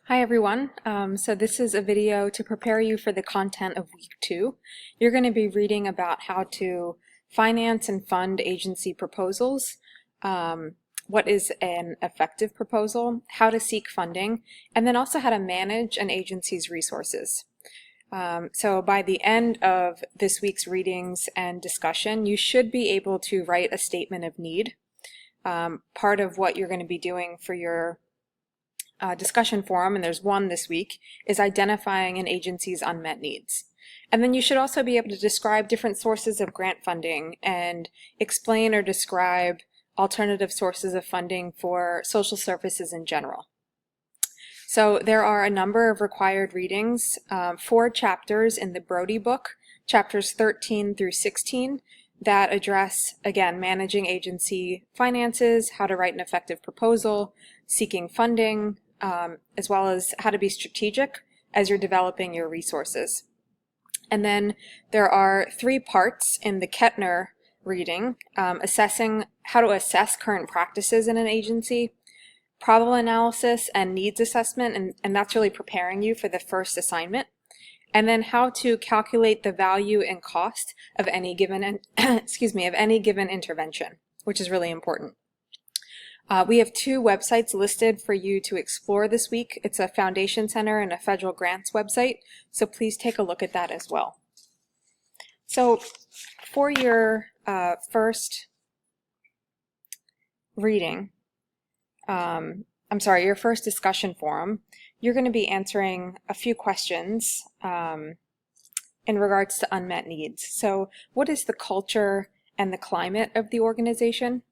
Hi everyone. So this is a video to prepare you for the content of week 2. You're going to be reading about how to finance and fund agency proposals, what is an effective proposal, how to seek funding, and then also how to manage an agency's resources. So by the end of this week's readings and discussion, you should be able to write a statement of need. Part of what you're going to be doing for your discussion forum, and there's one this week, is identifying an agency's unmet needs. And then you should also be able to describe different sources of grant funding and explain or describe alternative sources of funding for social services in general. So there are a number of required readings, 4 chapters in the Brody book, chapters 13 through 16, that address, again, managing agency finances, how to write an effective proposal, seeking funding, as well as how to be strategic as you're developing your resources. And then there are 3 parts in the Kettner reading, assessing how to assess current practices in an agency, problem analysis and needs assessment, and that's really preparing you for the first assignment, and then how to calculate the value and cost of any given of any given intervention, which is really important. We have 2 websites listed for you to explore this week. It's a Foundation Center and a Federal Grants website, so please take a look at that as well. So for your first reading, your first discussion forum, you're going to be answering a few questions in regards to unmet needs. So what is the culture and the climate of the organization?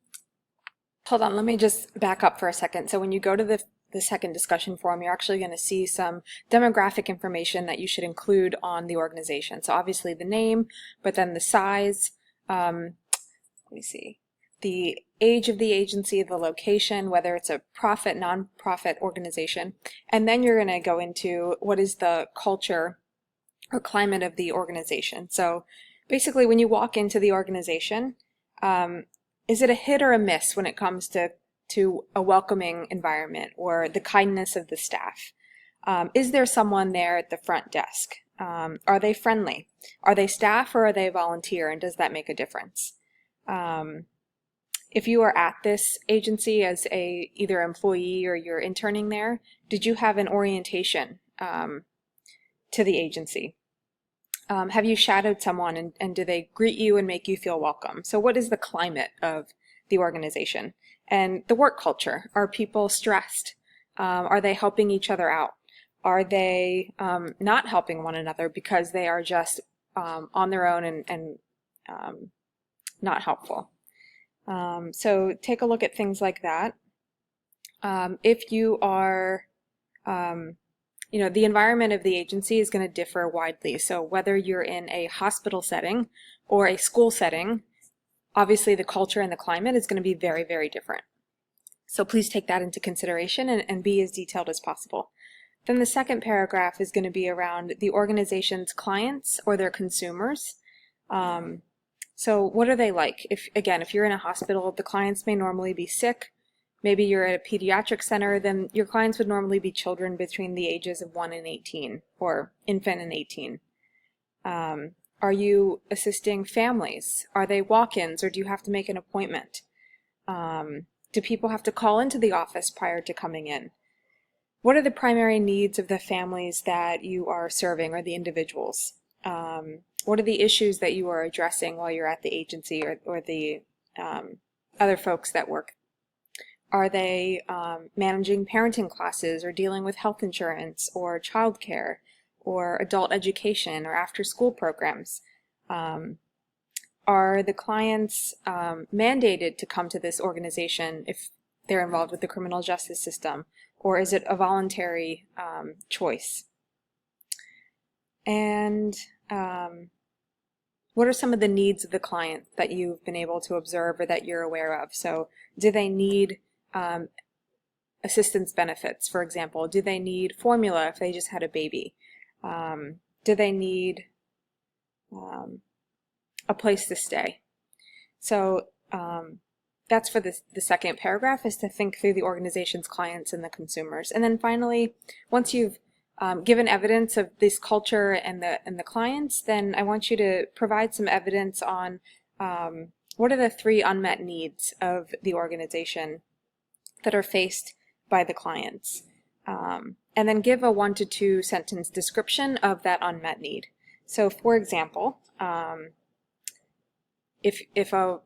Hold on, let me just back up for a second. So when you go to the second discussion forum, you're actually going to see some demographic information that you should include on the organization. So obviously the name, but then the size, let me see, the age of the agency, the location, whether it's a profit, non-profit organization, and then you're going to go into what is the culture or climate of the organization. So basically when you walk into the organization, is it a hit or a miss when it comes to a welcoming environment or the kindness of the staff? Is there someone there at the front desk? Are they friendly? Are they staff or are they volunteer, and does that make a difference? If you are at this agency as either employee or you're interning there, did you have an orientation to the agency? Have you shadowed someone, and do they greet you and make you feel welcome? So what is the climate of the organization? And the work culture. Are people stressed? Are they helping each other out? Are they not helping one another because they are just on their own and not helpful? So take a look at things like that. If you are the environment of the agency is going to differ widely. So whether you're in a hospital setting or a school setting, obviously the culture and the climate is going to be very, very different. So please take that into consideration and be as detailed as possible. Then the second paragraph is going to be around the organization's clients or their consumers. So what are they like? If you're in a hospital, the clients may normally be sick. Maybe you're at a pediatric center, then your clients would normally be children between the ages of 1 and 18, or infant and 18. Are you assisting families? Are they walk-ins, or do you have to make an appointment? Do people have to call into the office prior to coming in? What are the primary needs of the families that you are serving, or the individuals? What are the issues that you are addressing while you're at the agency, or the other folks that work? Are they managing parenting classes or dealing with health insurance or childcare or adult education or after-school programs? Are the clients mandated to come to this organization if they're involved with the criminal justice system, or is it a voluntary choice? And what are some of the needs of the client that you've been able to observe or that you're aware of? So do they need assistance benefits, for example? Do they need formula if they just had a baby? Do they need a place to stay? So that's for the second paragraph, is to think through the organization's clients and the consumers. And then finally, once you've given evidence of this culture and the clients, then I want you to provide some evidence on what are the 3 unmet needs of the organization that are faced by the clients. And then give a 1 to 2 sentence description of that unmet need. So for example, if a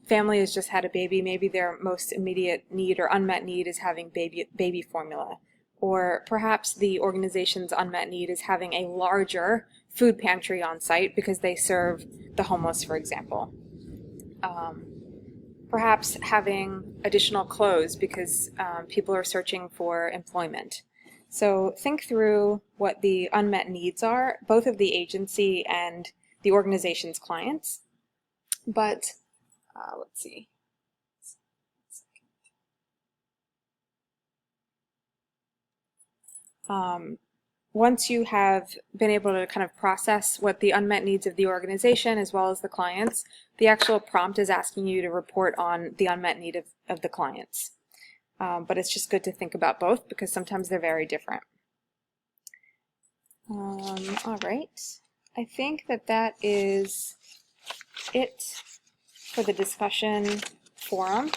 family has just had a baby, maybe their most immediate need or unmet need is having baby formula. Or perhaps the organization's unmet need is having a larger food pantry on site because they serve the homeless, for example. Perhaps having additional clothes because people are searching for employment. So think through what the unmet needs are, both of the agency and the organization's clients. But let's see. Once you have been able to kind of process what the unmet needs of the organization as well as the clients, the actual prompt is asking you to report on the unmet need of the clients. But it's just good to think about both because sometimes they're very different. All right. I think that is it for the discussion forum.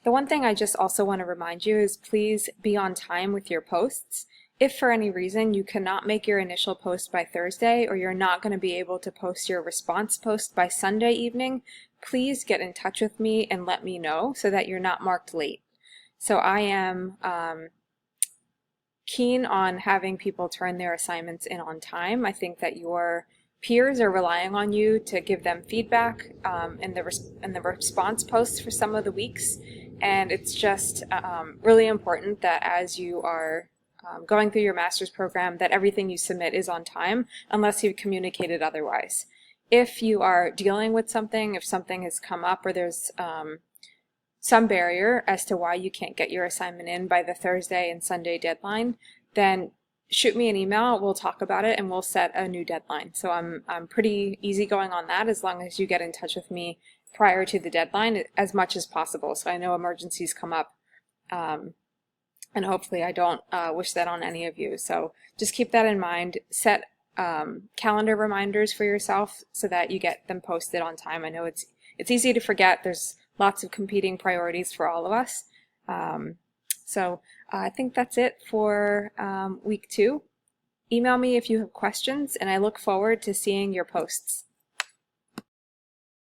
The one thing I just also want to remind you is please be on time with your posts. If for any reason you cannot make your initial post by Thursday or you're not going to be able to post your response post by Sunday evening, please get in touch with me and let me know so that you're not marked late. So I am keen on having people turn their assignments in on time. I think that your peers are relying on you to give them feedback in the response posts for some of the weeks, and it's just really important that as you are going through your master's program that everything you submit is on time unless you've communicated otherwise. If you are dealing with something, if something has come up or there's some barrier as to why you can't get your assignment in by the Thursday and Sunday deadline, then shoot me an email, we'll talk about it, and we'll set a new deadline. So I'm pretty easygoing on that as long as you get in touch with me prior to the deadline as much as possible. So I know emergencies come up, and hopefully I don't wish that on any of you. So just keep that in mind. Set calendar reminders for yourself so that you get them posted on time. I know it's easy to forget. There's lots of competing priorities for all of us. So I think that's it for week 2. Email me if you have questions, and I look forward to seeing your posts.